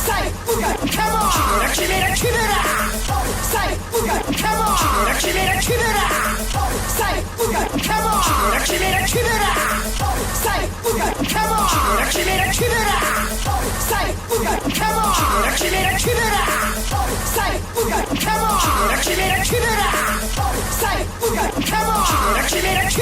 사이 우가 카몬 키메라 키메라 사이 우가 카몬 키메라 키메라 사이 우가 카몬 키메라 키메라 사이 우가 카몬 키메라 키메라 사이 우가 카몬 키메라 키메라 사이 우가 카몬 키메라 키메라 사이 우가 카몬 키메라 키메라